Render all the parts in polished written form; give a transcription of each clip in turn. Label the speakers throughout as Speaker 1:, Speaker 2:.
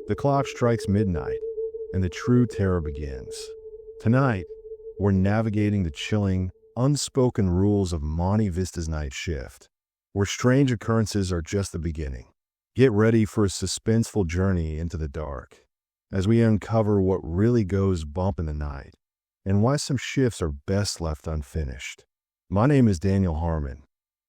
Speaker 1: The clock strikes midnight, and the true terror begins. Tonight, we're navigating the chilling, unspoken rules of Monte Vista's night shift, where strange occurrences are just the beginning. Get ready for a suspenseful journey into the dark, as we uncover what really goes bump in the night, and why some shifts are best left unfinished. My name is Daniel Harmon,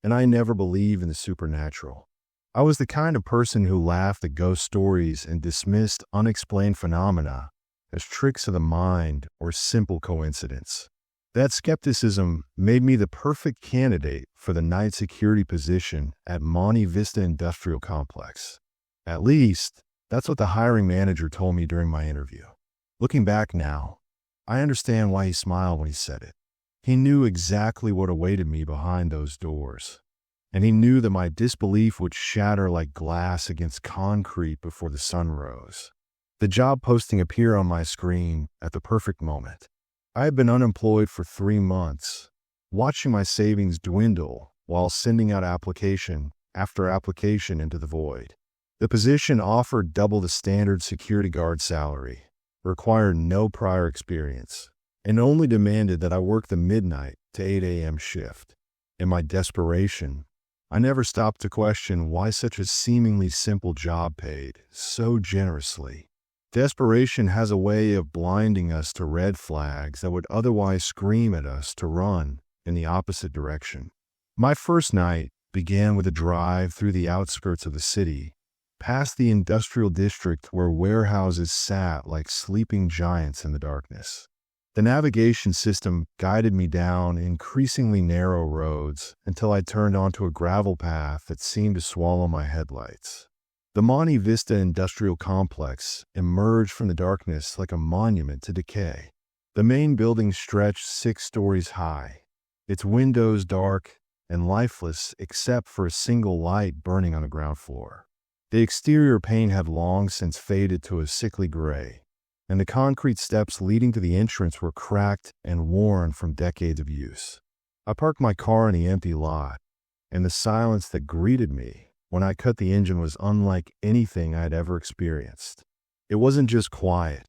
Speaker 1: and I never believe in the supernatural. I was the kind of person who laughed at ghost stories and dismissed unexplained phenomena as tricks of the mind or simple coincidence. That skepticism made me the perfect candidate for the night security position at Monte Vista Industrial Complex. At least, that's what the hiring manager told me during my interview. Looking back now, I understand why he smiled when he said it. He knew exactly what awaited me behind those doors. And he knew that my disbelief would shatter like glass against concrete before the sun rose. The job posting appeared on my screen at the perfect moment. I had been unemployed for 3 months, watching my savings dwindle while sending out application after application into the void. The position offered double the standard security guard salary, required no prior experience, and only demanded that I work the midnight to 8 a.m. shift. In my desperation, I never stopped to question why such a seemingly simple job paid so generously. Desperation has a way of blinding us to red flags that would otherwise scream at us to run in the opposite direction. My first night began with a drive through the outskirts of the city, past the industrial district where warehouses sat like sleeping giants in the darkness. The navigation system guided me down increasingly narrow roads until I turned onto a gravel path that seemed to swallow my headlights. The Monte Vista Industrial Complex emerged from the darkness like a monument to decay. The main building stretched 6 stories high, its windows dark and lifeless except for a single light burning on the ground floor. The exterior paint had long since faded to a sickly gray, and the concrete steps leading to the entrance were cracked and worn from decades of use. I parked my car in the empty lot, and the silence that greeted me when I cut the engine was unlike anything I had ever experienced. It wasn't just quiet.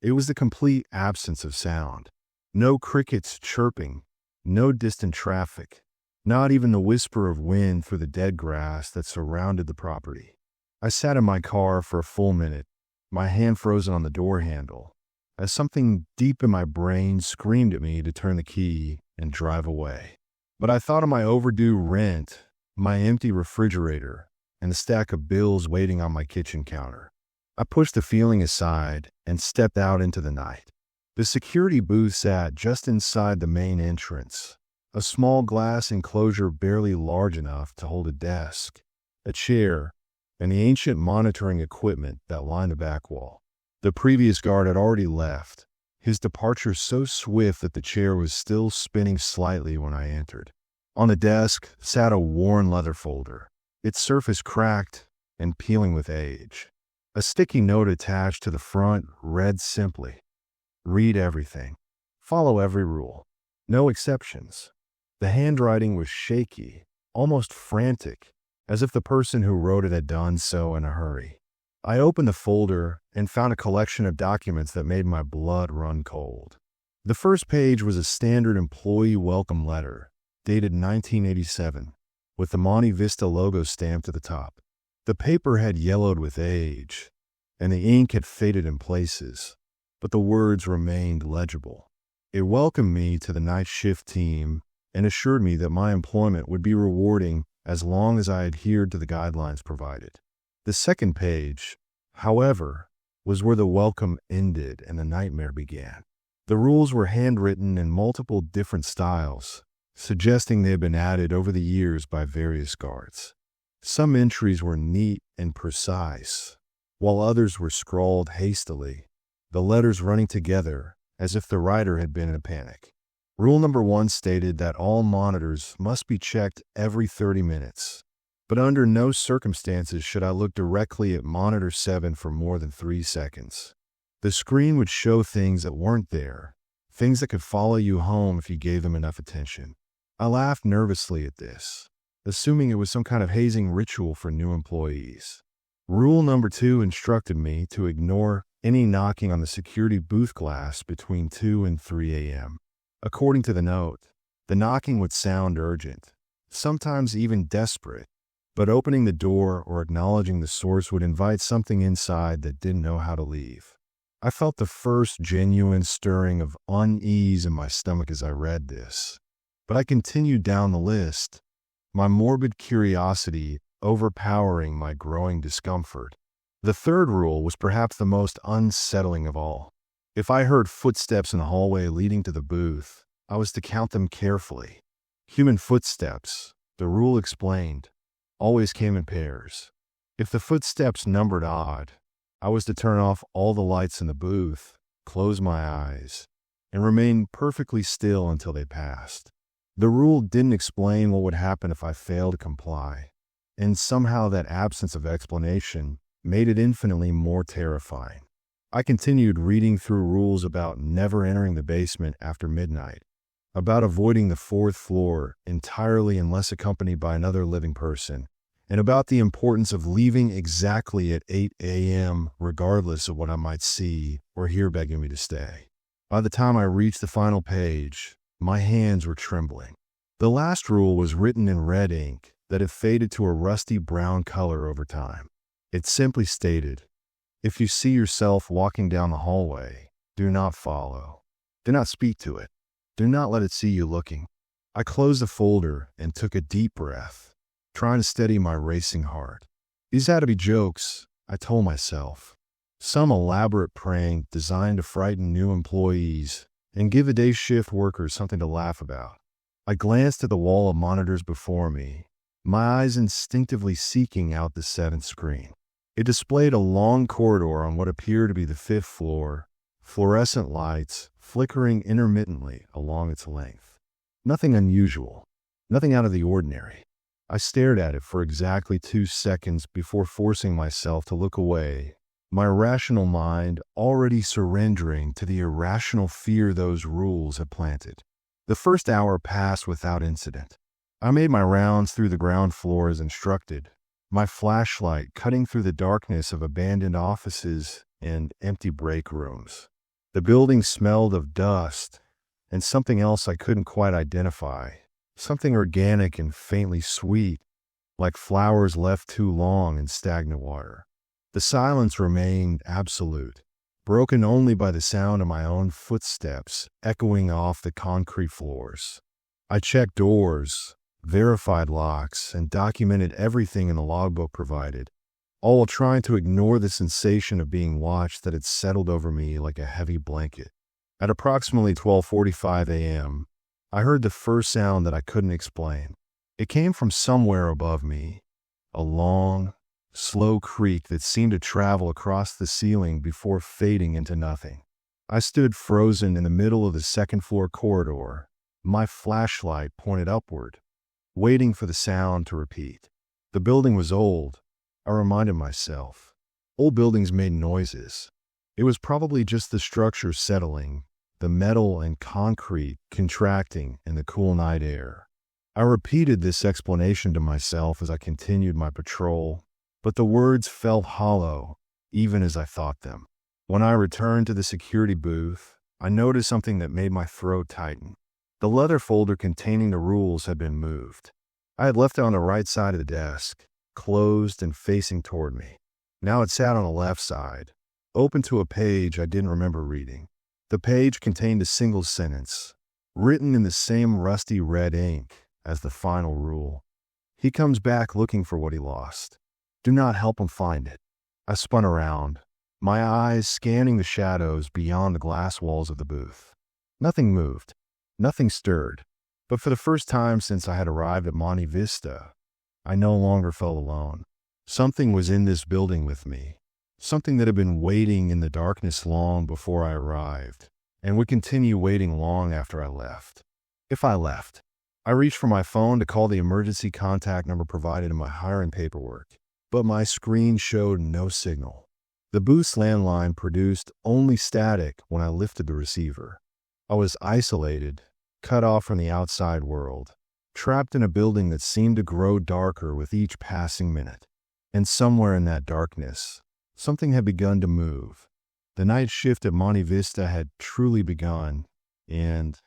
Speaker 1: It was the complete absence of sound. No crickets chirping, no distant traffic, not even the whisper of wind through the dead grass that surrounded the property. I sat in my car for a full minute, my hand frozen on the door handle, as something deep in my brain screamed at me to turn the key and drive away. But I thought of my overdue rent, my empty refrigerator, and the stack of bills waiting on my kitchen counter. I pushed the feeling aside and stepped out into the night. The security booth sat just inside the main entrance, a small glass enclosure barely large enough to hold a desk, a chair, and the ancient monitoring equipment that lined the back wall. The previous guard had already left, his departure so swift that the chair was still spinning slightly when I entered. On the desk sat a worn leather folder, its surface cracked and peeling with age. A sticky note attached to the front read simply, "Read everything. Follow every rule. No exceptions." The handwriting was shaky, almost frantic, as if the person who wrote it had done so in a hurry. I opened the folder and found a collection of documents that made my blood run cold. The first page was a standard employee welcome letter, dated 1987, with the Monte Vista logo stamped at the top. The paper had yellowed with age, and the ink had faded in places, but the words remained legible. It welcomed me to the night shift team and assured me that my employment would be rewarding as long as I adhered to the guidelines provided. The second page, however, was where the welcome ended and the nightmare began. The rules were handwritten in multiple different styles, suggesting they had been added over the years by various guards. Some entries were neat and precise, while others were scrawled hastily, the letters running together as if the writer had been in a panic. Rule number 1 stated that all monitors must be checked every 30 minutes, but under no circumstances should I look directly at monitor 7 for more than 3 seconds. The screen would show things that weren't there, things that could follow you home if you gave them enough attention. I laughed nervously at this, assuming it was some kind of hazing ritual for new employees. Rule number 2 instructed me to ignore any knocking on the security booth glass between 2 and 3 a.m. According to the note, the knocking would sound urgent, sometimes even desperate, but opening the door or acknowledging the source would invite something inside that didn't know how to leave. I felt the first genuine stirring of unease in my stomach as I read this, but I continued down the list, my morbid curiosity overpowering my growing discomfort. The third rule was perhaps the most unsettling of all. If I heard footsteps in the hallway leading to the booth, I was to count them carefully. Human footsteps, the rule explained, always came in pairs. If the footsteps numbered odd, I was to turn off all the lights in the booth, close my eyes, and remain perfectly still until they passed. The rule didn't explain what would happen if I failed to comply, and somehow that absence of explanation made it infinitely more terrifying. I continued reading through rules about never entering the basement after midnight, about avoiding the 4th floor entirely unless accompanied by another living person, and about the importance of leaving exactly at 8 a.m. regardless of what I might see or hear begging me to stay. By the time I reached the final page, my hands were trembling. The last rule was written in red ink that had faded to a rusty brown color over time. It simply stated, "If you see yourself walking down the hallway, do not follow. Do not speak to it. Do not let it see you looking." I closed the folder and took a deep breath, trying to steady my racing heart. These had to be jokes, I told myself. Some elaborate prank designed to frighten new employees and give a day shift workers something to laugh about. I glanced at the wall of monitors before me, my eyes instinctively seeking out the 7th screen. It displayed a long corridor on what appeared to be the 5th floor, fluorescent lights flickering intermittently along its length. Nothing unusual, nothing out of the ordinary. I stared at it for exactly 2 seconds before forcing myself to look away, my rational mind already surrendering to the irrational fear those rules had planted. The first hour passed without incident. I made my rounds through the ground floor as instructed, my flashlight cutting through the darkness of abandoned offices and empty break rooms. The building smelled of dust and something else I couldn't quite identify, something organic and faintly sweet, like flowers left too long in stagnant water. The silence remained absolute, broken only by the sound of my own footsteps echoing off the concrete floors. I checked doors, verified locks, and documented everything in the logbook provided, all while trying to ignore the sensation of being watched that had settled over me like a heavy blanket. At approximately 12:45 a.m., I heard the first sound that I couldn't explain. It came from somewhere above me, a long, slow creak that seemed to travel across the ceiling before fading into nothing. I stood frozen in the middle of the 2nd floor corridor, my flashlight pointed upward, waiting for the sound to repeat. The building was old, I reminded myself. Old buildings made noises. It was probably just the structure settling, the metal and concrete contracting in the cool night air. I repeated this explanation to myself as I continued my patrol, but the words felt hollow, even as I thought them. When I returned to the security booth, I noticed something that made my throat tighten. The leather folder containing the rules had been moved. I had left it on the right side of the desk, closed and facing toward me. Now it sat on the left side, open to a page I didn't remember reading. The page contained a single sentence, written in the same rusty red ink as the final rule. He comes back looking for what he lost. Do not help him find it. I spun around, my eyes scanning the shadows beyond the glass walls of the booth. Nothing moved. Nothing stirred. But for the first time since I had arrived at Monte Vista, I no longer felt alone. Something was in this building with me. Something that had been waiting in the darkness long before I arrived, and would continue waiting long after I left. If I left. I reached for my phone to call the emergency contact number provided in my hiring paperwork, but my screen showed no signal. The booth's landline produced only static when I lifted the receiver. I was isolated, cut off from the outside world, trapped in a building that seemed to grow darker with each passing minute. And somewhere in that darkness, something had begun to move. The night shift at Monte Vista had truly begun, and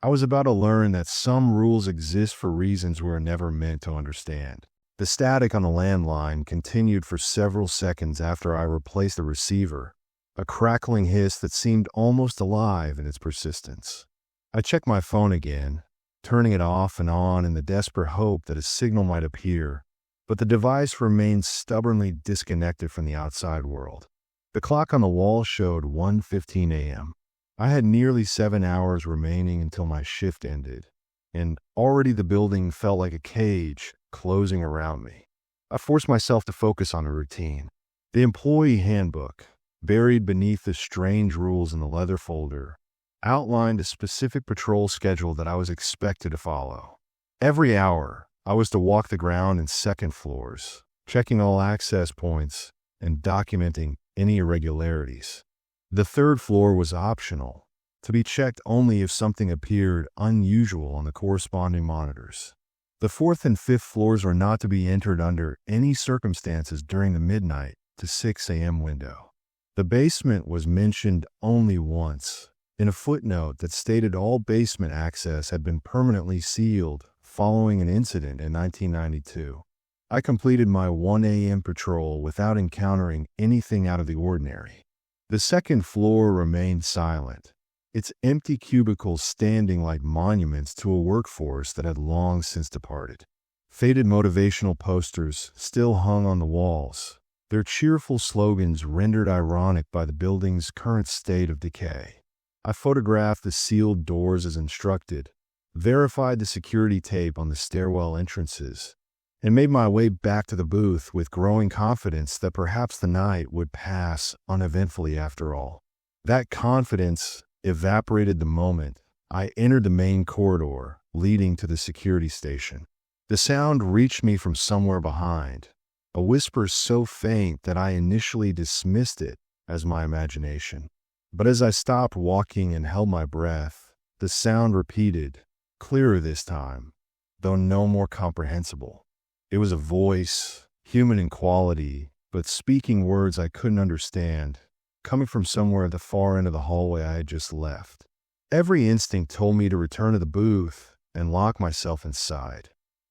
Speaker 1: I was about to learn that some rules exist for reasons we were never meant to understand. The static on the landline continued for several seconds after I replaced the receiver, a crackling hiss that seemed almost alive in its persistence. I checked my phone again, turning it off and on in the desperate hope that a signal might appear, but the device remained stubbornly disconnected from the outside world. The clock on the wall showed 1:15 a.m. I had nearly 7 hours remaining until my shift ended, and already the building felt like a cage closing around me. I forced myself to focus on a routine. The employee handbook, buried beneath the strange rules in the leather folder, outlined a specific patrol schedule that I was expected to follow. Every hour, I was to walk the ground and second floors, checking all access points and documenting any irregularities. The third floor was optional, to be checked only if something appeared unusual on the corresponding monitors. The fourth and fifth floors were not to be entered under any circumstances during the midnight to 6 a.m. window. The basement was mentioned only once, in a footnote that stated all basement access had been permanently sealed following an incident in 1992. I completed my 1 a.m. patrol without encountering anything out of the ordinary. The second floor remained silent, its empty cubicles standing like monuments to a workforce that had long since departed. Faded motivational posters still hung on the walls, their cheerful slogans rendered ironic by the building's current state of decay. I photographed the sealed doors as instructed, verified the security tape on the stairwell entrances, and made my way back to the booth with growing confidence that perhaps the night would pass uneventfully after all. That confidence evaporated the moment I entered the main corridor leading to the security station. The sound reached me from somewhere behind, a whisper so faint that I initially dismissed it as my imagination. But as I stopped walking and held my breath, the sound repeated, clearer this time, though no more comprehensible. It was a voice, human in quality, but speaking words I couldn't understand, coming from somewhere at the far end of the hallway I had just left. Every instinct told me to return to the booth and lock myself inside,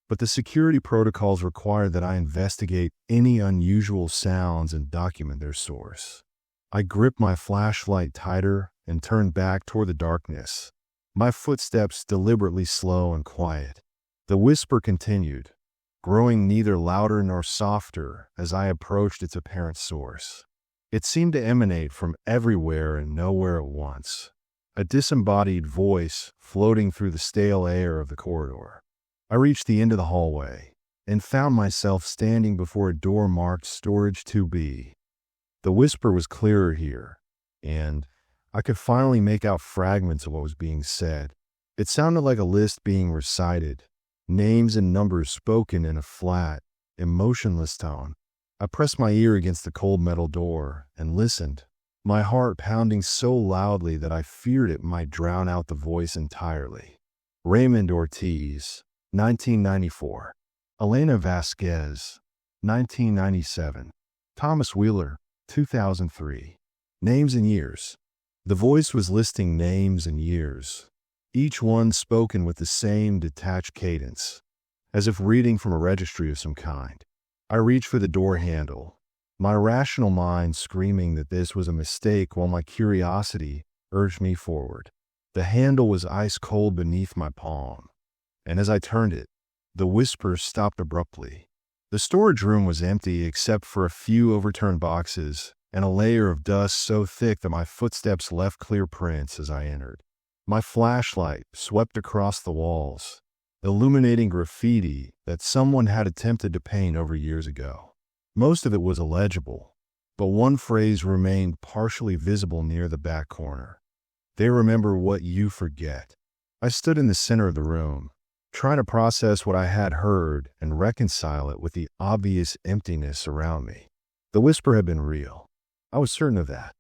Speaker 1: but the security protocols required that I investigate any unusual sounds and document their source. I gripped my flashlight tighter and turned back toward the darkness, my footsteps deliberately slow and quiet. The whisper continued, growing neither louder nor softer as I approached its apparent source. It seemed to emanate from everywhere and nowhere at once, a disembodied voice floating through the stale air of the corridor. I reached the end of the hallway and found myself standing before a door marked Storage 2B. The whisper was clearer here, and I could finally make out fragments of what was being said. It sounded like a list being recited, names and numbers spoken in a flat, emotionless tone. I pressed my ear against the cold metal door and listened, my heart pounding so loudly that I feared it might drown out the voice entirely. Raymond Ortiz, 1994. Elena Vasquez, 1997. Thomas Wheeler, 2003. Names and years. The voice was listing names and years, each one spoken with the same detached cadence, as if reading from a registry of some kind. I reached for the door handle, my rational mind screaming that this was a mistake while my curiosity urged me forward. The handle was ice cold beneath my palm, and as I turned it, the whisper stopped abruptly. The storage room was empty except for a few overturned boxes and a layer of dust so thick that my footsteps left clear prints as I entered. My flashlight swept across the walls, illuminating graffiti that someone had attempted to paint over years ago. Most of it was illegible, but one phrase remained partially visible near the back corner. They remember what you forget. I stood in the center of the room, trying to process what I had heard and reconcile it with the obvious emptiness around me. The whisper had been real. I was certain of that,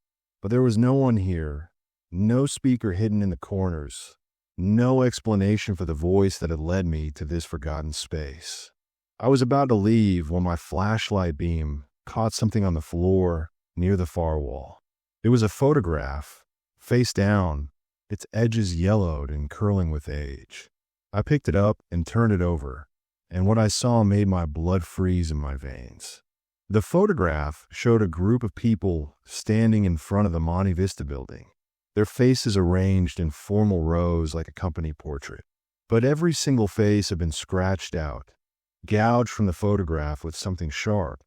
Speaker 1: but there was no one here, no speaker hidden in the corners, no explanation for the voice that had led me to this forgotten space. I was about to leave when my flashlight beam caught something on the floor near the far wall. It was a photograph, face down, its edges yellowed and curling with age. I picked it up and turned it over, and what I saw made my blood freeze in my veins. The photograph showed a group of people standing in front of the Monte Vista building, their faces arranged in formal rows like a company portrait. But every single face had been scratched out, gouged from the photograph with something sharp,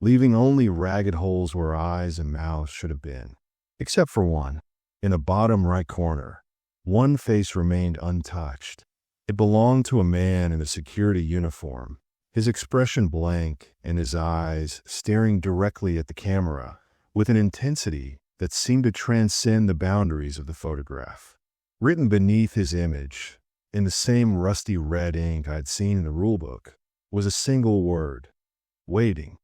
Speaker 1: leaving only ragged holes where eyes and mouths should have been. Except for one, in the bottom right corner. One face remained untouched. It belonged to a man in a security uniform, his expression blank and his eyes staring directly at the camera with an intensity that seemed to transcend the boundaries of the photograph. Written beneath his image, in the same rusty red ink I'd seen in the rulebook, was a single word: waiting.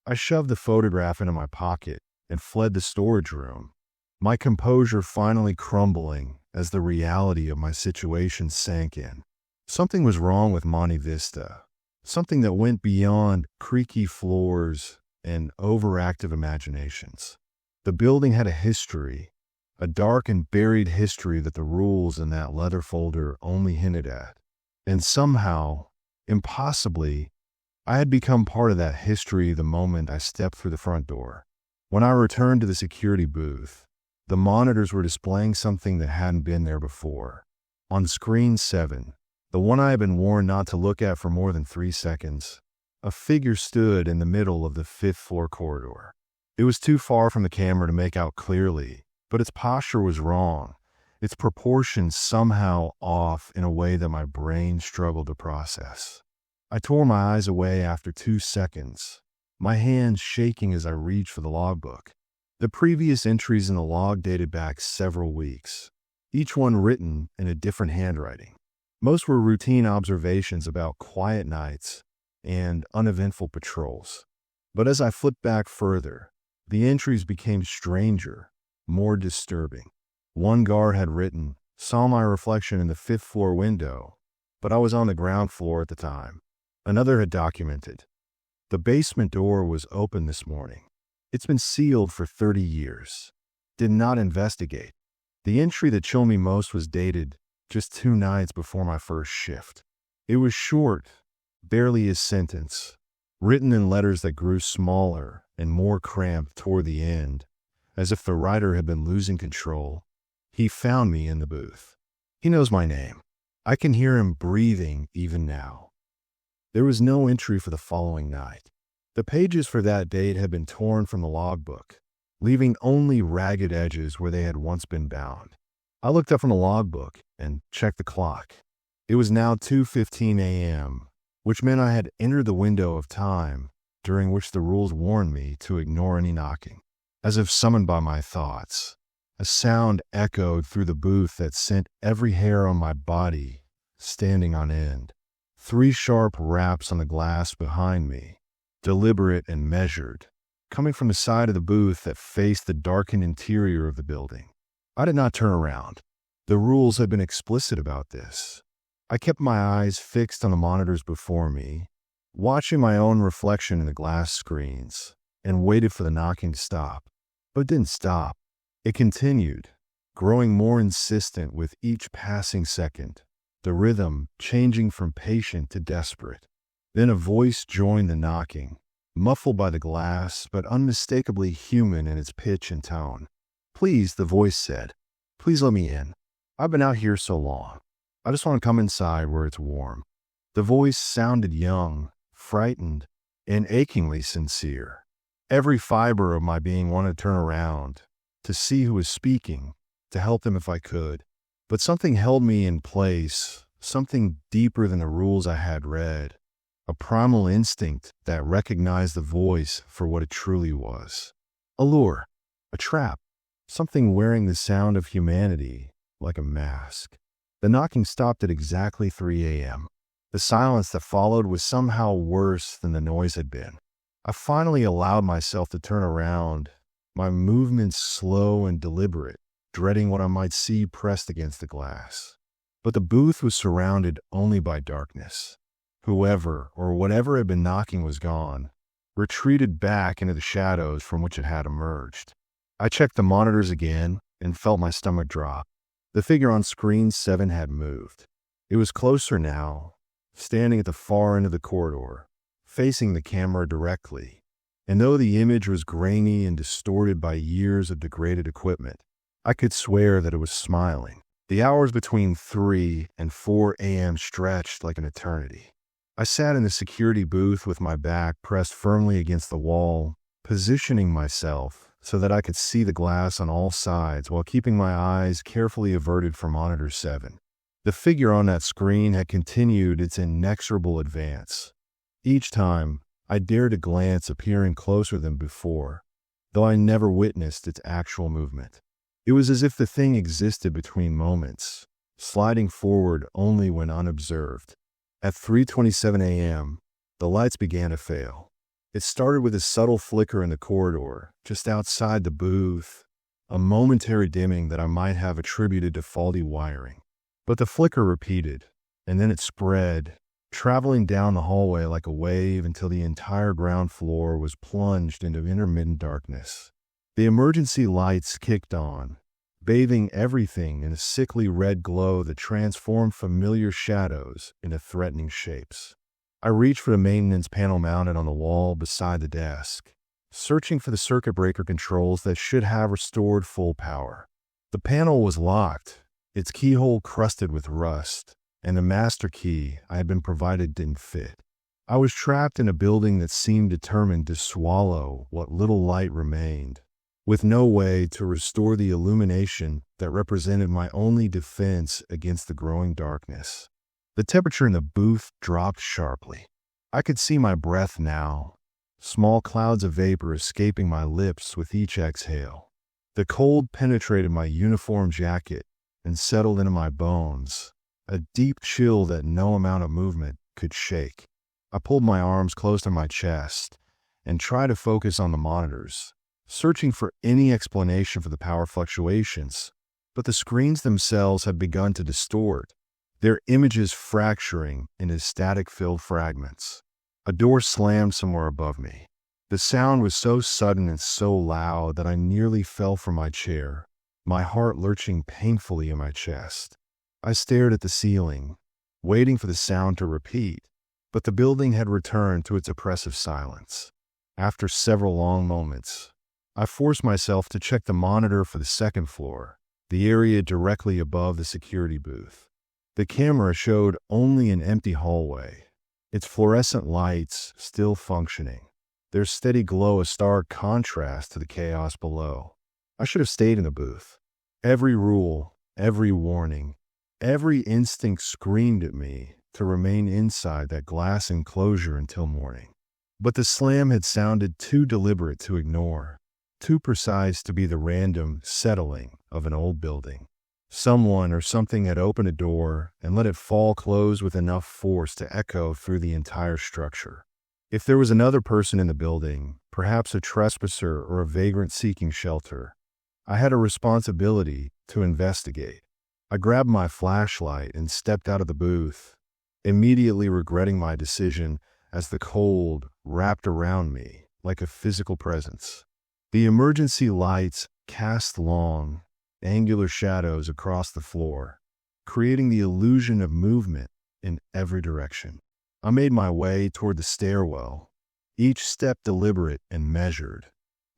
Speaker 1: I shoved the photograph into my pocket and fled the storage room, my composure finally crumbling as the reality of my situation sank in. Something was wrong with Monte Vista, something that went beyond creaky floors and overactive imaginations. The building had a history, a dark and buried history that the rules in that leather folder only hinted at. And somehow, impossibly, I had become part of that history the moment I stepped through the front door. When I returned to the security booth, the monitors were displaying something that hadn't been there before. On screen 7, the one I had been warned not to look at for more than 3 seconds, a figure stood in the middle of the 5th floor corridor. It was too far from the camera to make out clearly, but its posture was wrong, its proportions somehow off in a way that my brain struggled to process. I tore my eyes away after 2 seconds, my hands shaking as I reached for the logbook. The previous entries in the log dated back several weeks, each one written in a different handwriting. Most were routine observations about quiet nights and uneventful patrols. But as I flipped back further, the entries became stranger, more disturbing. One guard had written, "Saw my reflection in the 5th floor window, but I was on the ground floor at the time." Another had documented, "The basement door was open this morning. It's been sealed for 30 years. Did not investigate." The entry that chilled me most was dated just 2 nights before my first shift. It was short, barely a sentence, written in letters that grew smaller and more cramped toward the end, as if the writer had been losing control. "He found me in the booth. He knows my name. I can hear him breathing even now." There was no entry for the following night. The pages for that date had been torn from the logbook, leaving only ragged edges where they had once been bound. I looked up from the logbook and checked the clock. It was now 2:15 a.m., which meant I had entered the window of time during which the rules warned me to ignore any knocking. As if summoned by my thoughts, a sound echoed through the booth that sent every hair on my body standing on end. 3 sharp raps on the glass behind me, deliberate and measured, coming from the side of the booth that faced the darkened interior of the building. I did not turn around. The rules had been explicit about this. I kept my eyes fixed on the monitors before me, watching my own reflection in the glass screens, and waited for the knocking to stop. But it didn't stop. It continued, growing more insistent with each passing second, the rhythm changing from patient to desperate. Then a voice joined the knocking, muffled by the glass, but unmistakably human in its pitch and tone. "Please," the voice said. "Please let me in. I've been out here so long. I just want to come inside where it's warm." The voice sounded young, frightened, and achingly sincere. Every fiber of my being wanted to turn around, to see who was speaking, to help them if I could. But something held me in place, something deeper than the rules I had read, a primal instinct that recognized the voice for what it truly was. A lure, a trap, something wearing the sound of humanity like a mask. The knocking stopped at exactly 3 a.m. The silence that followed was somehow worse than the noise had been. I finally allowed myself to turn around, my movements slow and deliberate, dreading what I might see pressed against the glass. But the booth was surrounded only by darkness. Whoever or whatever had been knocking was gone, retreated back into the shadows from which it had emerged. I checked the monitors again and felt my stomach drop. The figure on screen 7 had moved. It was closer now, standing at the far end of the corridor, facing the camera directly. And though the image was grainy and distorted by years of degraded equipment, I could swear that it was smiling. The hours between 3 and 4 a.m. stretched like an eternity. I sat in the security booth with my back pressed firmly against the wall, positioning myself so that I could see the glass on all sides while keeping my eyes carefully averted from monitor 7. The figure on that screen had continued its inexorable advance. Each time, I dared to glance appearing closer than before, though I never witnessed its actual movement. It was as if the thing existed between moments, sliding forward only when unobserved. At 3:27 a.m., the lights began to fail. It started with a subtle flicker in the corridor, just outside the booth, a momentary dimming that I might have attributed to faulty wiring. But the flicker repeated, and then it spread, traveling down the hallway like a wave until the entire ground floor was plunged into intermittent darkness. The emergency lights kicked on, bathing everything in a sickly red glow that transformed familiar shadows into threatening shapes. I reached for the maintenance panel mounted on the wall beside the desk, searching for the circuit breaker controls that should have restored full power. The panel was locked, its keyhole crusted with rust, and the master key I had been provided didn't fit. I was trapped in a building that seemed determined to swallow what little light remained, with no way to restore the illumination that represented my only defense against the growing darkness. The temperature in the booth dropped sharply. I could see my breath now, small clouds of vapor escaping my lips with each exhale. The cold penetrated my uniform jacket and settled into my bones, a deep chill that no amount of movement could shake. I pulled my arms close to my chest and tried to focus on the monitors, searching for any explanation for the power fluctuations, but the screens themselves had begun to distort, their images fracturing into static-filled fragments. A door slammed somewhere above me. The sound was so sudden and so loud that I nearly fell from my chair, my heart lurching painfully in my chest. I stared at the ceiling, waiting for the sound to repeat, but the building had returned to its oppressive silence. After several long moments, I forced myself to check the monitor for the second floor, the area directly above the security booth. The camera showed only an empty hallway, its fluorescent lights still functioning, their steady glow a stark contrast to the chaos below. I should have stayed in the booth. Every rule, every warning, every instinct screamed at me to remain inside that glass enclosure until morning. But the slam had sounded too deliberate to ignore, too precise to be the random settling of an old building. Someone or something had opened a door and let it fall closed with enough force to echo through the entire structure. If there was another person in the building, perhaps a trespasser or a vagrant seeking shelter, I had a responsibility to investigate. I grabbed my flashlight and stepped out of the booth, immediately regretting my decision as the cold wrapped around me like a physical presence. The emergency lights cast long, angular shadows across the floor, creating the illusion of movement in every direction. I made my way toward the stairwell, each step deliberate and measured,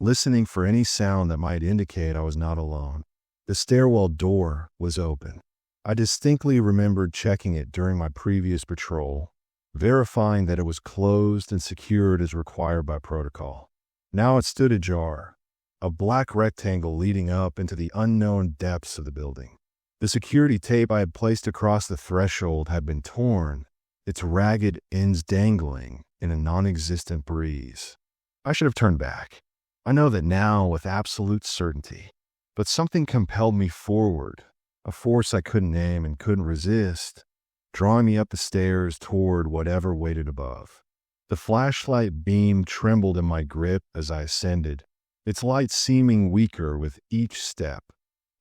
Speaker 1: listening for any sound that might indicate I was not alone. The stairwell door was open. I distinctly remembered checking it during my previous patrol, verifying that it was closed and secured as required by protocol. Now it stood ajar, a black rectangle leading up into the unknown depths of the building. The security tape I had placed across the threshold had been torn, its ragged ends dangling in a non-existent breeze. I should have turned back. I know that now with absolute certainty. But something compelled me forward, a force I couldn't name and couldn't resist, drawing me up the stairs toward whatever waited above. The flashlight beam trembled in my grip as I ascended, its light seeming weaker with each step,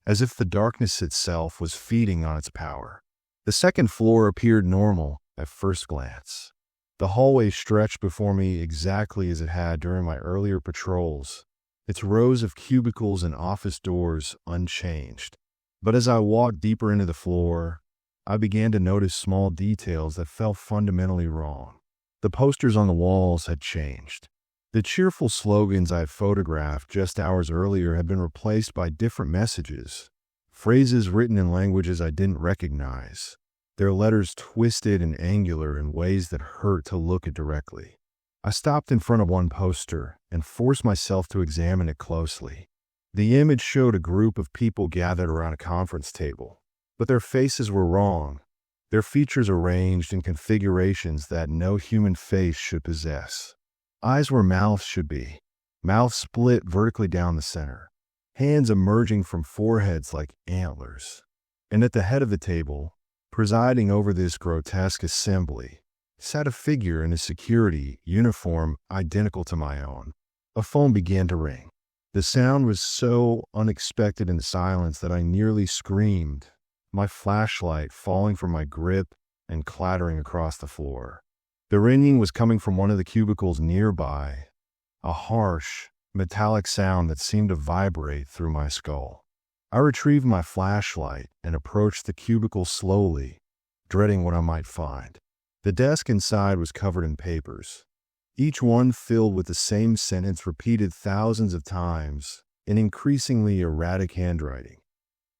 Speaker 1: as if the darkness itself was feeding on its power. The second floor appeared normal at first glance. The hallway stretched before me exactly as it had during my earlier patrols, its rows of cubicles and office doors unchanged. But as I walked deeper into the floor, I began to notice small details that felt fundamentally wrong. The posters on the walls had changed. The cheerful slogans I had photographed just hours earlier had been replaced by different messages, phrases written in languages I didn't recognize, their letters twisted and angular in ways that hurt to look at directly. I stopped in front of one poster and forced myself to examine it closely. The image showed a group of people gathered around a conference table, but their faces were wrong, their features arranged in configurations that no human face should possess. Eyes where mouths should be, mouths split vertically down the center, hands emerging from foreheads like antlers. And at the head of the table, presiding over this grotesque assembly, sat a figure in a security uniform identical to my own. A phone began to ring. The sound was so unexpected in the silence that I nearly screamed, my flashlight falling from my grip and clattering across the floor. The ringing was coming from one of the cubicles nearby, a harsh, metallic sound that seemed to vibrate through my skull. I retrieved my flashlight and approached the cubicle slowly, dreading what I might find. The desk inside was covered in papers, each one filled with the same sentence repeated thousands of times in increasingly erratic handwriting.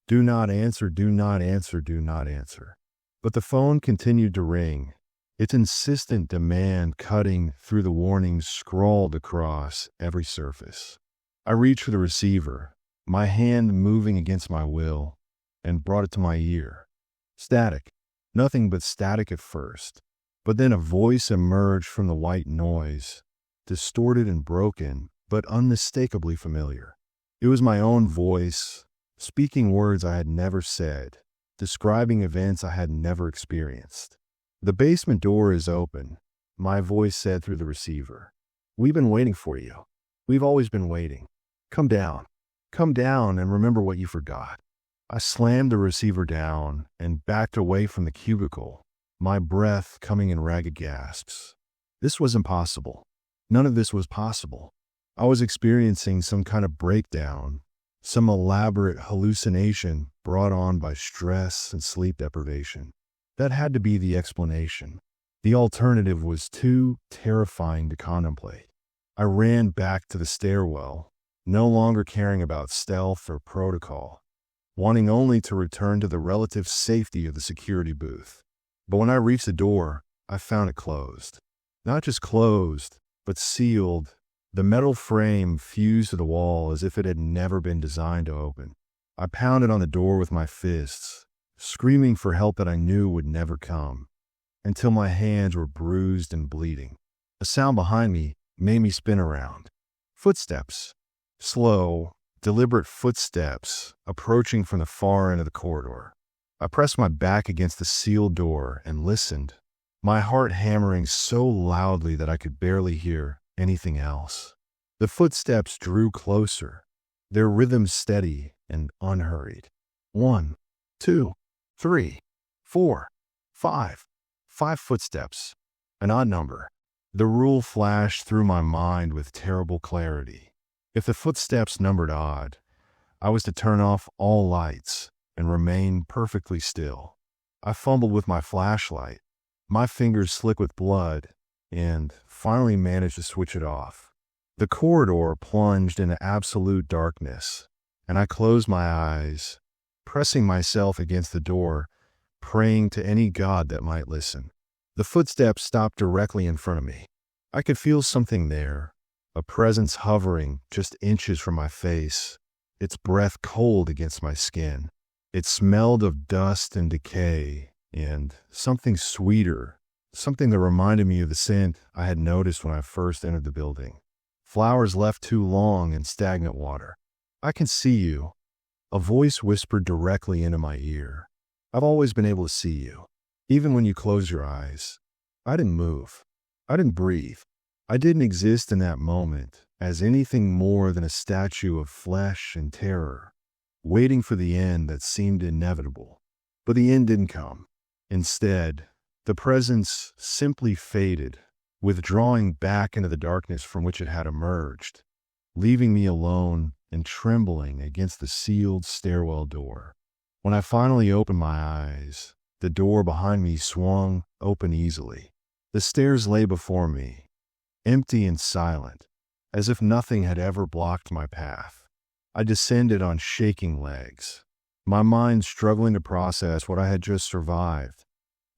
Speaker 1: Do not answer, do not answer, do not answer. But the phone continued to ring, its insistent demand cutting through the warnings scrawled across every surface. I reached for the receiver, my hand moving against my will, and brought it to my ear. Static. Nothing but static at first. But then a voice emerged from the white noise, distorted and broken, but unmistakably familiar. It was my own voice, speaking words I had never said, describing events I had never experienced. The basement door is open, my voice said through the receiver. We've been waiting for you. We've always been waiting. Come down. Come down and remember what you forgot. I slammed the receiver down and backed away from the cubicle, my breath coming in ragged gasps. This was impossible. None of this was possible. I was experiencing some kind of breakdown, some elaborate hallucination brought on by stress and sleep deprivation. That had to be the explanation. The alternative was too terrifying to contemplate. I ran back to the stairwell, no longer caring about stealth or protocol, wanting only to return to the relative safety of the security booth. But when I reached the door, I found it closed. Not just closed, but sealed, the metal frame fused to the wall as if it had never been designed to open. I pounded on the door with my fists, screaming for help that I knew would never come, until my hands were bruised and bleeding. A sound behind me made me spin around. Footsteps. Slow, deliberate footsteps approaching from the far end of the corridor. I pressed my back against the sealed door and listened, my heart hammering so loudly that I could barely hear anything else. The footsteps drew closer, their rhythm steady and unhurried. 1, 2, 3, 4, 5. 5 footsteps, an odd number. The rule flashed through my mind with terrible clarity. If the footsteps numbered odd, I was to turn off all lights and remain perfectly still. I fumbled with my flashlight, my fingers slick with blood, and finally managed to switch it off. The corridor plunged into absolute darkness, and I closed my eyes, pressing myself against the door, praying to any god that might listen. The footsteps stopped directly in front of me. I could feel something there, a presence hovering just inches from my face, its breath cold against my skin. It smelled of dust and decay, and something sweeter, something that reminded me of the scent I had noticed when I first entered the building. Flowers left too long in stagnant water. I can see you. A voice whispered directly into my ear. I've always been able to see you, even when you close your eyes. I didn't move. I didn't breathe. I didn't exist in that moment as anything more than a statue of flesh and terror, waiting for the end that seemed inevitable. But the end didn't come. Instead, the presence simply faded withdrawing back into the darkness from which it had emerged, leaving me alone and trembling against the sealed stairwell door. When I finally opened my eyes, the door behind me swung open easily. The stairs lay before me, empty and silent, as if nothing had ever blocked my path. I descended on shaking legs, my mind struggling to process what I had just survived,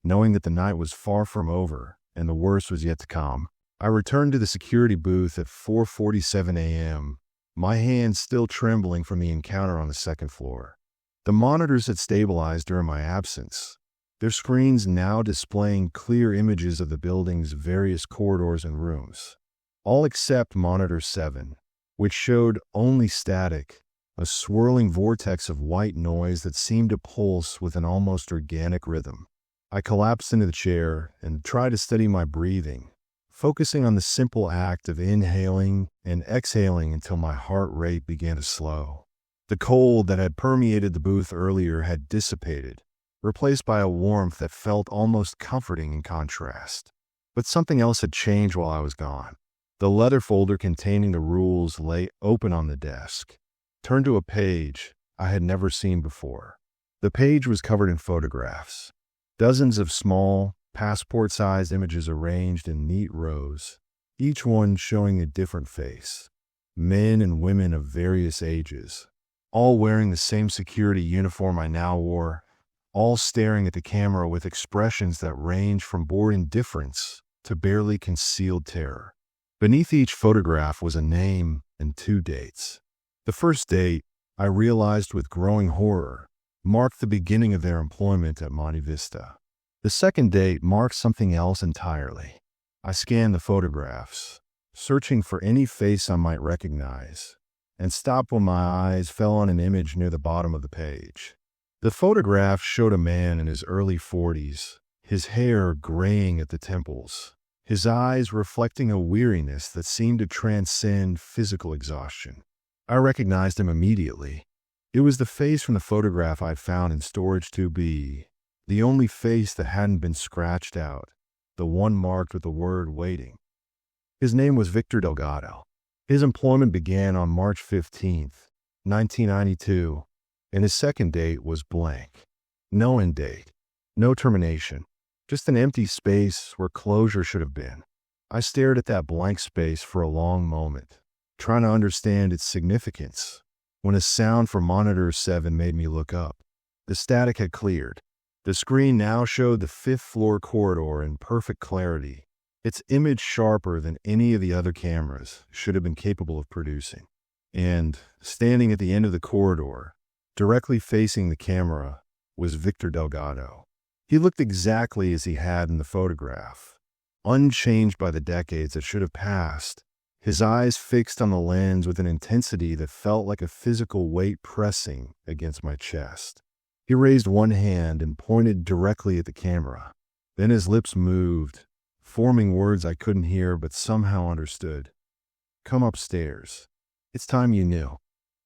Speaker 1: knowing that the night was far from over and the worst was yet to come. I returned to the security booth at 4:47 a.m., my hands still trembling from the encounter on the second floor. The monitors had stabilized during my absence, their screens now displaying clear images of the building's various corridors and rooms, all except Monitor 7, which showed only static, a swirling vortex of white noise that seemed to pulse with an almost organic rhythm. I collapsed into the chair and tried to steady my breathing, focusing on the simple act of inhaling and exhaling until my heart rate began to slow. The cold that had permeated the booth earlier had dissipated, replaced by a warmth that felt almost comforting in contrast. But something else had changed while I was gone. The leather folder containing the rules lay open on the desk, turned to a page I had never seen before. The page was covered in photographs, dozens of small, passport-sized images arranged in neat rows, each one showing a different face. Men and women of various ages, all wearing the same security uniform I now wore, all staring at the camera with expressions that ranged from bored indifference to barely concealed terror. Beneath each photograph was a name and 2 dates. The first date, I realized with growing horror, marked the beginning of their employment at Monte Vista. The second date marked something else entirely. I scanned the photographs, searching for any face I might recognize, and stopped when my eyes fell on an image near the bottom of the page. The photograph showed a man in his early 40s, his hair graying at the temples, his eyes reflecting a weariness that seemed to transcend physical exhaustion. I recognized him immediately. It was the face from the photograph I'd found in Storage 2B, the only face that hadn't been scratched out, the one marked with the word waiting. His name was Victor Delgado. His employment began on March 15th, 1992, and his second date was blank. No end date, no termination, just an empty space where closure should have been. I stared at that blank space for a long moment, trying to understand its significance, when a sound from Monitor 7 made me look up. The static had cleared. The screen now showed the 5th floor corridor in perfect clarity, its image sharper than any of the other cameras should have been capable of producing. And, standing at the end of the corridor, directly facing the camera, was Victor Delgado. He looked exactly as he had in the photograph, unchanged by the decades that should have passed, his eyes fixed on the lens with an intensity that felt like a physical weight pressing against my chest. He raised one hand and pointed directly at the camera. Then his lips moved, forming words I couldn't hear but somehow understood. "Come upstairs. It's time you knew."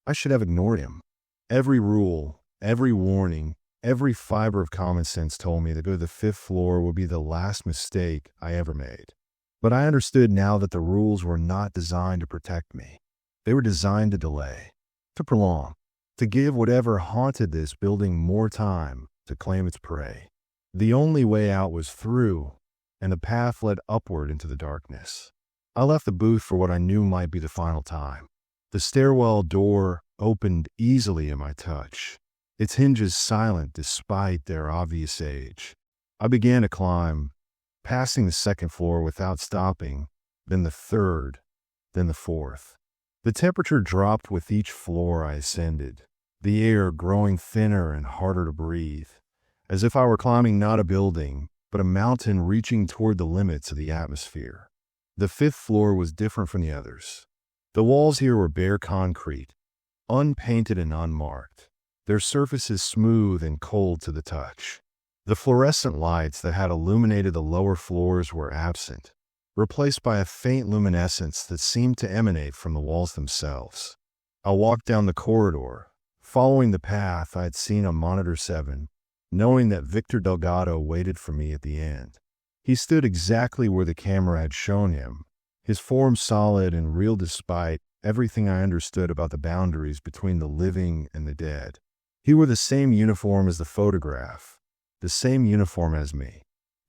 Speaker 1: I should have ignored him. Every rule, every warning, every fiber of common sense told me to go to the 5th floor would be the last mistake I ever made. But I understood now that the rules were not designed to protect me. They were designed to delay, to prolong, to give whatever haunted this building more time to claim its prey. The only way out was through, and the path led upward into the darkness. I left the booth for what I knew might be the final time. The stairwell door opened easily at my touch, its hinges silent despite their obvious age. I began to climb, passing the 2nd floor without stopping, then the 3rd, then the 4th. The temperature dropped with each floor I ascended, the air growing thinner and harder to breathe, as if I were climbing not a building, but a mountain reaching toward the limits of the atmosphere. The 5th floor was different from the others. The walls here were bare concrete, unpainted and unmarked, their surfaces smooth and cold to the touch. The fluorescent lights that had illuminated the lower floors were absent, replaced by a faint luminescence that seemed to emanate from the walls themselves. I walked down the corridor, following the path I had seen on Monitor 7, knowing that Victor Delgado waited for me at the end. He stood exactly where the camera had shown him, his form solid and real despite everything I understood about the boundaries between the living and the dead. He wore the same uniform as the photograph, the same uniform as me,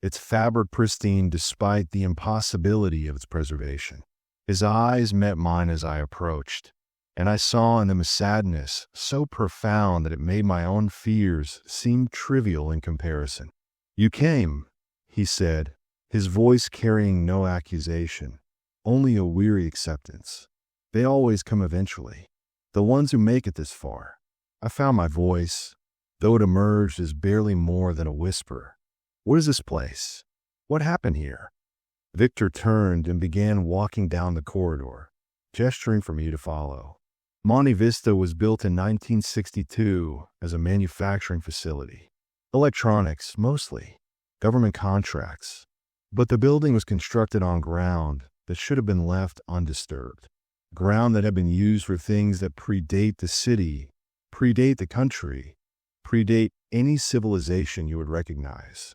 Speaker 1: its fabric pristine despite the impossibility of its preservation. His eyes met mine as I approached, and I saw in them a sadness so profound that it made my own fears seem trivial in comparison. "You came," he said, his voice carrying no accusation, only a weary acceptance. "They always come eventually, the ones who make it this far." I found my voice, though it emerged as barely more than a whisper. "What is this place? What happened here?" Victor turned and began walking down the corridor, gesturing for me to follow. Monte Vista was built in 1962 as a manufacturing facility. Electronics, mostly. Government contracts. But the building was constructed on ground that should have been left undisturbed. Ground that had been used for things that predate the city, predate the country, predate any civilization you would recognize.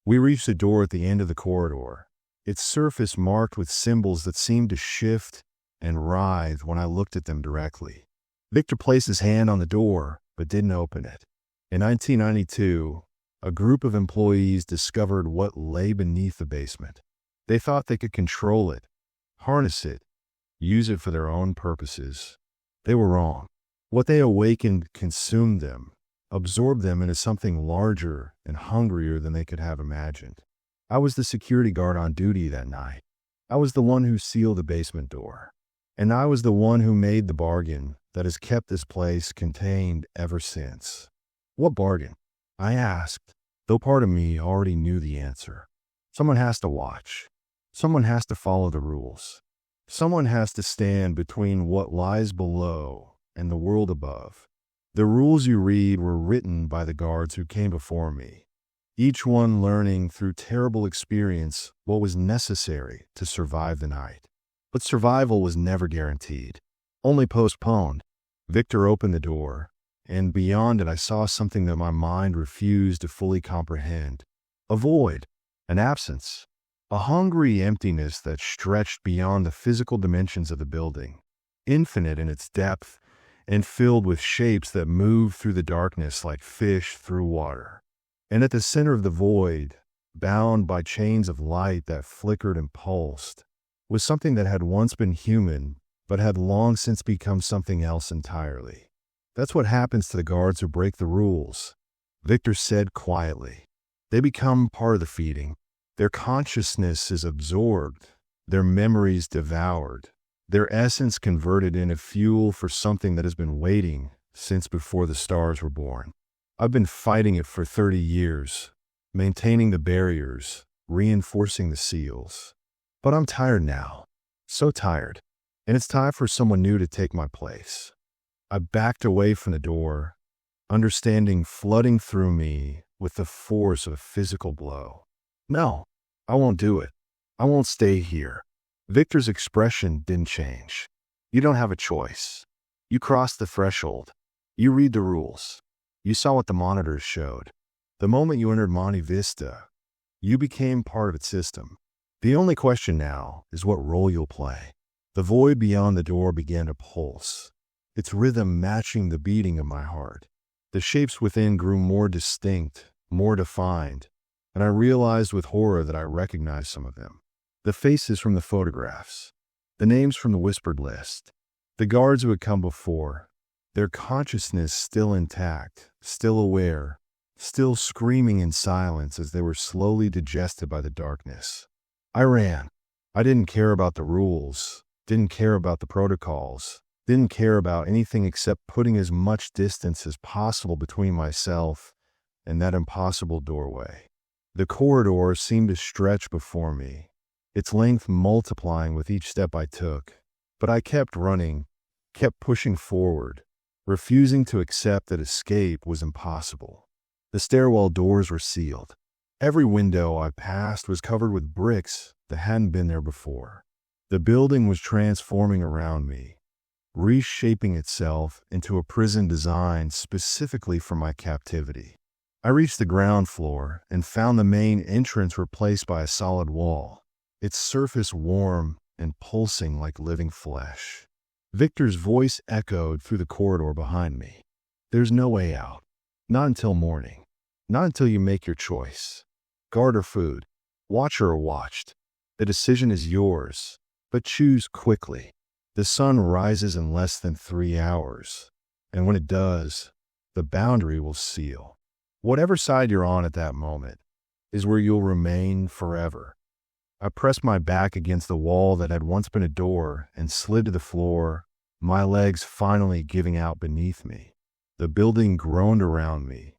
Speaker 1: We reached a door at the end of the corridor, its surface marked with symbols that seemed to shift and writhe when I looked at them directly. Victor placed his hand on the door, but didn't open it. In 1992, a group of employees discovered what lay beneath the basement. They thought they could control it, harness it, use it for their own purposes. They were wrong. What they awakened consumed them, absorbed them into something larger and hungrier than they could have imagined. I was the security guard on duty that night. I was the one who sealed the basement door. And I was the one who made the bargain that has kept this place contained ever since. "What bargain?" I asked, though part of me already knew the answer. Someone has to watch. Someone has to follow the rules. Someone has to stand between what lies below and the world above. The rules you read were written by the guards who came before me, each one learning through terrible experience what was necessary to survive the night. But survival was never guaranteed, only postponed. Victor opened the door, and beyond it I saw something that my mind refused to fully comprehend. A void, an absence, a hungry emptiness that stretched beyond the physical dimensions of the building, infinite in its depth and filled with shapes that moved through the darkness like fish through water. And at the center of the void, bound by chains of light that flickered and pulsed, was something that had once been human, but had long since become something else entirely. "That's what happens to the guards who break the rules," Victor said quietly. "They become part of the feeding. Their consciousness is absorbed, their memories devoured, their essence converted into fuel for something that has been waiting since before the stars were born. I've been fighting it for 30 years, maintaining the barriers, reinforcing the seals. But I'm tired now, so tired, and it's time for someone new to take my place." I backed away from the door, understanding flooding through me with the force of a physical blow. "No, I won't do it. I won't stay here." Victor's expression didn't change. "You don't have a choice. You crossed the threshold. You read the rules. You saw what the monitors showed. The moment you entered Monte Vista, you became part of its system. The only question now is what role you'll play." The void beyond the door began to pulse, its rhythm matching the beating of my heart. The shapes within grew more distinct, more defined, and I realized with horror that I recognized some of them. The faces from the photographs, the names from the whispered list, the guards who had come before, their consciousness still intact, still aware, still screaming in silence as they were slowly digested by the darkness. I ran. I didn't care about the rules, didn't care about the protocols, didn't care about anything except putting as much distance as possible between myself and that impossible doorway. The corridor seemed to stretch before me, its length multiplying with each step I took. But I kept running, kept pushing forward, refusing to accept that escape was impossible. The stairwell doors were sealed. Every window I passed was covered with bricks that hadn't been there before. The building was transforming around me, reshaping itself into a prison designed specifically for my captivity. I reached the ground floor and found the main entrance replaced by a solid wall, its surface warm and pulsing like living flesh. Victor's voice echoed through the corridor behind me. There's no way out. Not until morning. Not until you make your choice. Guard or food. Watcher or watched. The decision is yours, but choose quickly. The sun rises in less than 3 hours, and when it does, the boundary will seal. Whatever side you're on at that moment is where you'll remain forever. I pressed my back against the wall that had once been a door and slid to the floor, my legs finally giving out beneath me. The building groaned around me,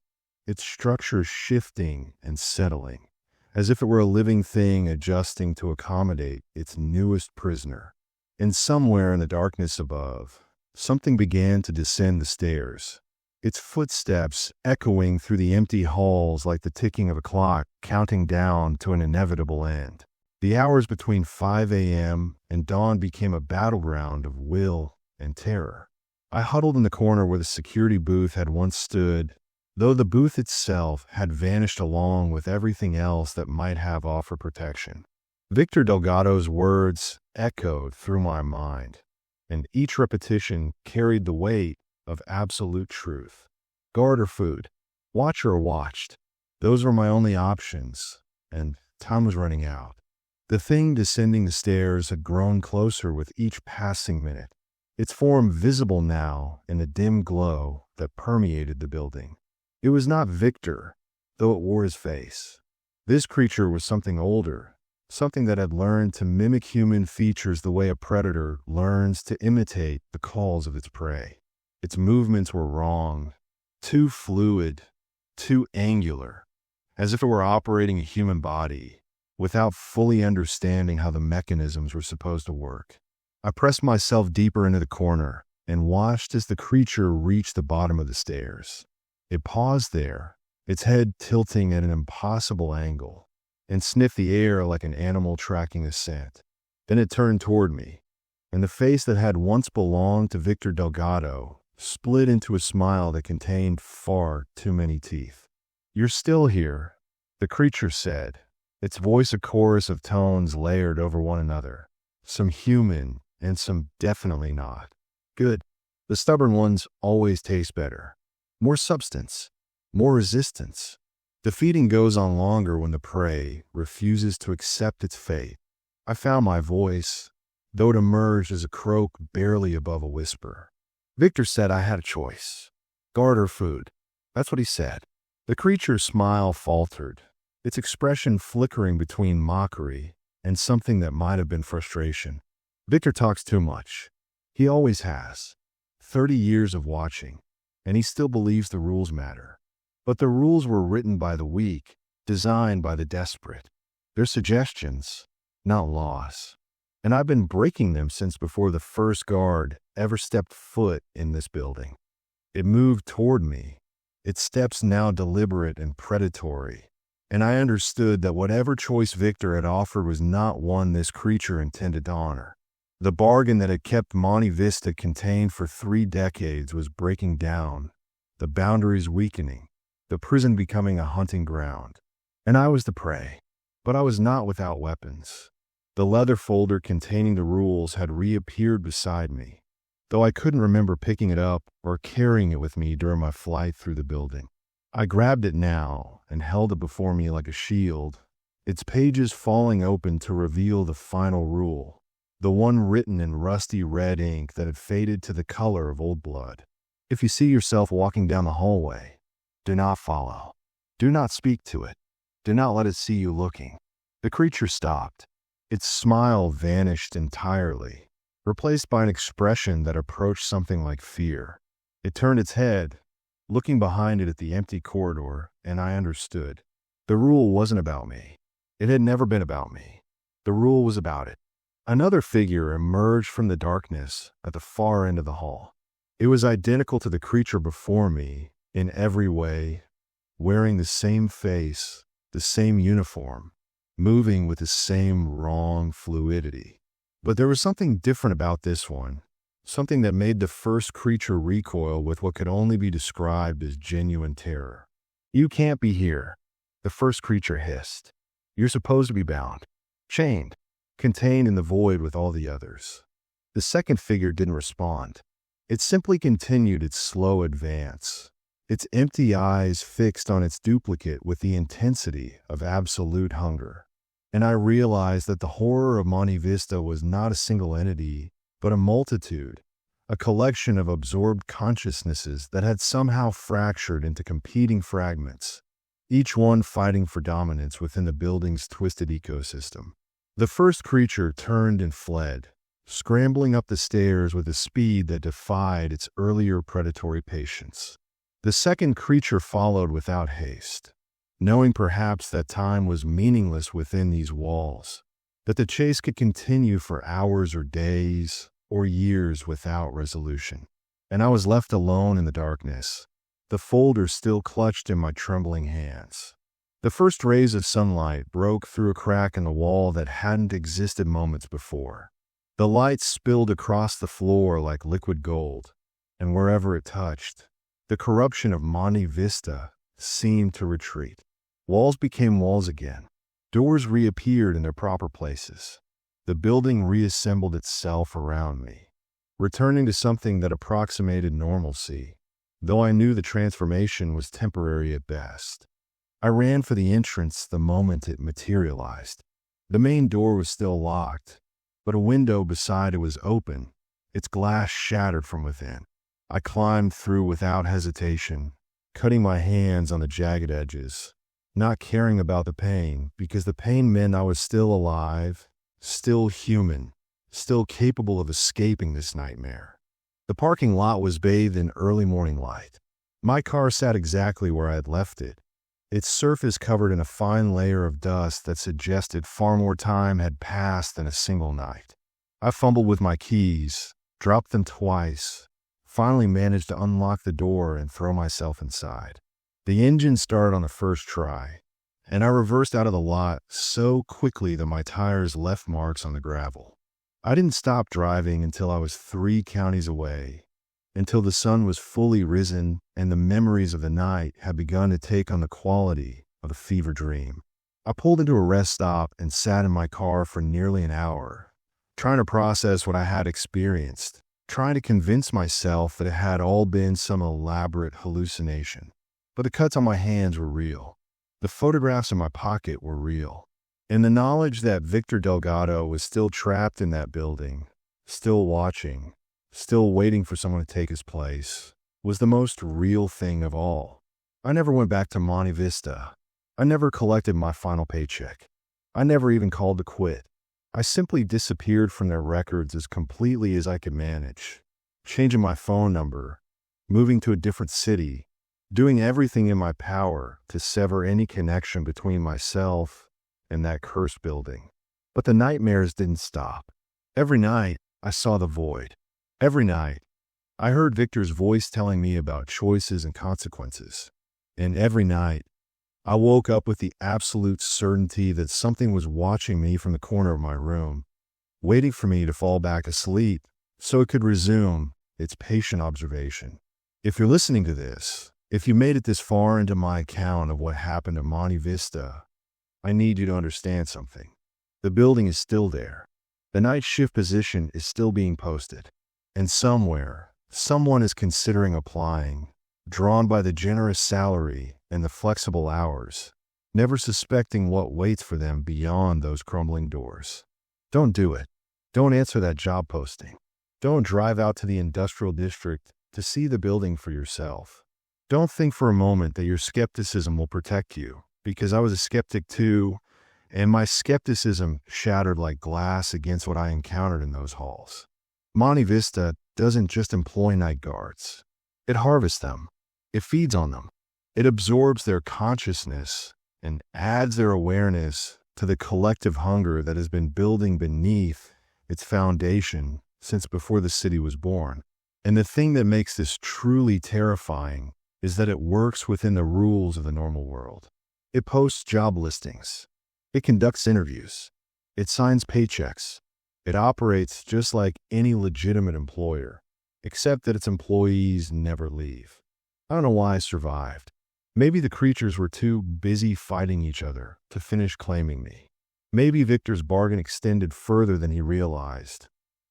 Speaker 1: its structure shifting and settling, as if it were a living thing adjusting to accommodate its newest prisoner. And somewhere in the darkness above, something began to descend the stairs, its footsteps echoing through the empty halls like the ticking of a clock counting down to an inevitable end. The hours between 5 a.m. and dawn became a battleground of will and terror. I huddled in the corner where the security booth had once stood, though the booth itself had vanished along with everything else that might have offered protection. Victor Delgado's words echoed through my mind, and each repetition carried the weight of absolute truth. Guard or food, watcher or watched. Those were my only options, and time was running out. The thing descending the stairs had grown closer with each passing minute, its form visible now in the dim glow that permeated the building. It was not Victor, though it wore his face. This creature was something older, something that had learned to mimic human features the way a predator learns to imitate the calls of its prey. Its movements were wrong, too fluid, too angular, as if it were operating a human body, without fully understanding how the mechanisms were supposed to work. I pressed myself deeper into the corner and watched as the creature reached the bottom of the stairs. It paused there, its head tilting at an impossible angle, and sniffed the air like an animal tracking a scent. Then it turned toward me, and the face that had once belonged to Victor Delgado split into a smile that contained far too many teeth. "You're still here," the creature said, its voice a chorus of tones layered over one another, some human and some definitely not. "Good. The stubborn ones always taste better. More substance, more resistance. The feeding goes on longer when the prey refuses to accept its fate." I found my voice, though it emerged as a croak barely above a whisper. Victor said I had a choice. Guard or food. That's what he said. The creature's smile faltered, its expression flickering between mockery and something that might have been frustration. Victor talks too much. He always has. 30 years of watching, and he still believes the rules matter. But the rules were written by the weak, designed by the desperate. They're suggestions, not laws. And I've been breaking them since before the first guard ever stepped foot in this building. It moved toward me, its steps now deliberate and predatory, and I understood that whatever choice Victor had offered was not one this creature intended to honor. The bargain that had kept Monte Vista contained for 3 decades was breaking down, the boundaries weakening, the prison becoming a hunting ground. And I was the prey, but I was not without weapons. The leather folder containing the rules had reappeared beside me, though I couldn't remember picking it up or carrying it with me during my flight through the building. I grabbed it now and held it before me like a shield, its pages falling open to reveal the final rule, the one written in rusty red ink that had faded to the color of old blood. If you see yourself walking down the hallway, do not follow. Do not speak to it. Do not let it see you looking. The creature stopped. Its smile vanished entirely, replaced by an expression that approached something like fear. It turned its head, looking behind it at the empty corridor, and I understood. The rule wasn't about me. It had never been about me. The rule was about it. Another figure emerged from the darkness at the far end of the hall. It was identical to the creature before me in every way, wearing the same face, the same uniform, moving with the same wrong fluidity. But there was something different about this one, something that made the first creature recoil with what could only be described as genuine terror. "You can't be here," the first creature hissed. "You're supposed to be bound, chained, contained in the void with all the others." The second figure didn't respond. It simply continued its slow advance, its empty eyes fixed on its duplicate with the intensity of absolute hunger. And I realized that the horror of Monte Vista was not a single entity, but a multitude, a collection of absorbed consciousnesses that had somehow fractured into competing fragments, each one fighting for dominance within the building's twisted ecosystem. The first creature turned and fled, scrambling up the stairs with a speed that defied its earlier predatory patience. The second creature followed without haste, knowing perhaps that time was meaningless within these walls, that the chase could continue for hours or days or years without resolution. And I was left alone in the darkness, the folder still clutched in my trembling hands. The first rays of sunlight broke through a crack in the wall that hadn't existed moments before. The light spilled across the floor like liquid gold, and wherever it touched, the corruption of Monte Vista seemed to retreat. Walls became walls again. Doors reappeared in their proper places. The building reassembled itself around me, returning to something that approximated normalcy, though I knew the transformation was temporary at best. I ran for the entrance the moment it materialized. The main door was still locked, but a window beside it was open, its glass shattered from within. I climbed through without hesitation, cutting my hands on the jagged edges, not caring about the pain, because the pain meant I was still alive, still human, still capable of escaping this nightmare. The parking lot was bathed in early morning light. My car sat exactly where I had left it, its surface covered in a fine layer of dust that suggested far more time had passed than a single night. I fumbled with my keys, dropped them twice, finally managed to unlock the door and throw myself inside. The engine started on the first try, and I reversed out of the lot so quickly that my tires left marks on the gravel. I didn't stop driving until I was 3 counties away, until the sun was fully risen and the memories of the night had begun to take on the quality of a fever dream. I pulled into a rest stop and sat in my car for nearly an hour, trying to process what I had experienced, trying to convince myself that it had all been some elaborate hallucination. But the cuts on my hands were real. The photographs in my pocket were real. And the knowledge that Victor Delgado was still trapped in that building, still watching, still waiting for someone to take his place, was the most real thing of all. I never went back to Monte Vista. I never collected my final paycheck. I never even called to quit. I simply disappeared from their records as completely as I could manage, changing my phone number, moving to a different city, doing everything in my power to sever any connection between myself and that cursed building. But the nightmares didn't stop. Every night, I saw the void. Every night, I heard Victor's voice telling me about choices and consequences. And every night, I woke up with the absolute certainty that something was watching me from the corner of my room, waiting for me to fall back asleep so it could resume its patient observation. If you're listening to this, if you made it this far into my account of what happened at Monte Vista, I need you to understand something. The building is still there. The night shift position is still being posted. And somewhere, someone is considering applying, drawn by the generous salary and the flexible hours, never suspecting what waits for them beyond those crumbling doors. Don't do it. Don't answer that job posting. Don't drive out to the industrial district to see the building for yourself. Don't think for a moment that your skepticism will protect you, because I was a skeptic too, and my skepticism shattered like glass against what I encountered in those halls. Monte Vista doesn't just employ night guards. It harvests them. It feeds on them. It absorbs their consciousness and adds their awareness to the collective hunger that has been building beneath its foundation since before the city was born. And the thing that makes this truly terrifying is that it works within the rules of the normal world. It posts job listings. It conducts interviews. It signs paychecks. It operates just like any legitimate employer, except that its employees never leave. I don't know why I survived. Maybe the creatures were too busy fighting each other to finish claiming me. Maybe Victor's bargain extended further than he realized,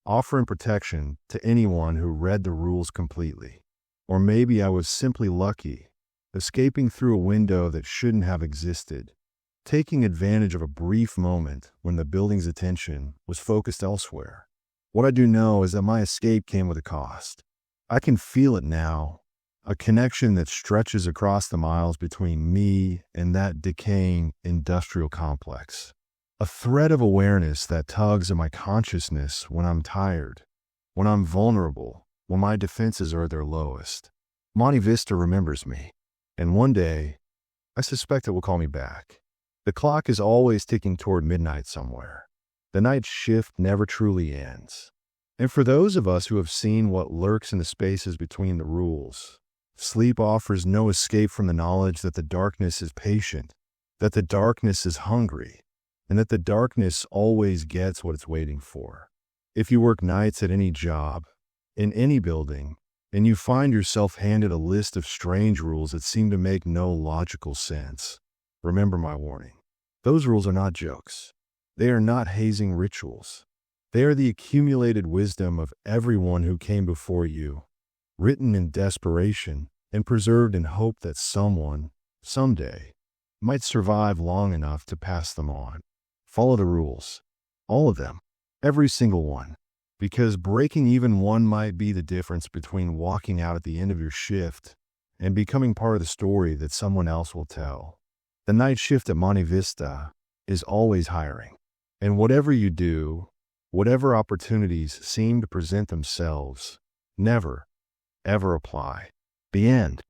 Speaker 1: offering protection to anyone who read the rules completely. Or maybe I was simply lucky, escaping through a window that shouldn't have existed, taking advantage of a brief moment when the building's attention was focused elsewhere. What I do know is that my escape came with a cost. I can feel it now, a connection that stretches across the miles between me and that decaying industrial complex. A thread of awareness that tugs at my consciousness when I'm tired, when I'm vulnerable, when my defenses are at their lowest. Monte Vista remembers me, and one day, I suspect it will call me back. The clock is always ticking toward midnight somewhere. The night shift never truly ends. And for those of us who have seen what lurks in the spaces between the rules, sleep offers no escape from the knowledge that the darkness is patient, that the darkness is hungry, and that the darkness always gets what it's waiting for. If you work nights at any job, in any building, and you find yourself handed a list of strange rules that seem to make no logical sense, remember my warning. Those rules are not jokes. They are not hazing rituals. They are the accumulated wisdom of everyone who came before you, written in desperation and preserved in hope that someone, someday, might survive long enough to pass them on. Follow the rules. All of them. Every single one. Because breaking even one might be the difference between walking out at the end of your shift and becoming part of the story that someone else will tell. The night shift at Monte Vista is always hiring. And whatever you do, whatever opportunities seem to present themselves, never, ever apply. The end.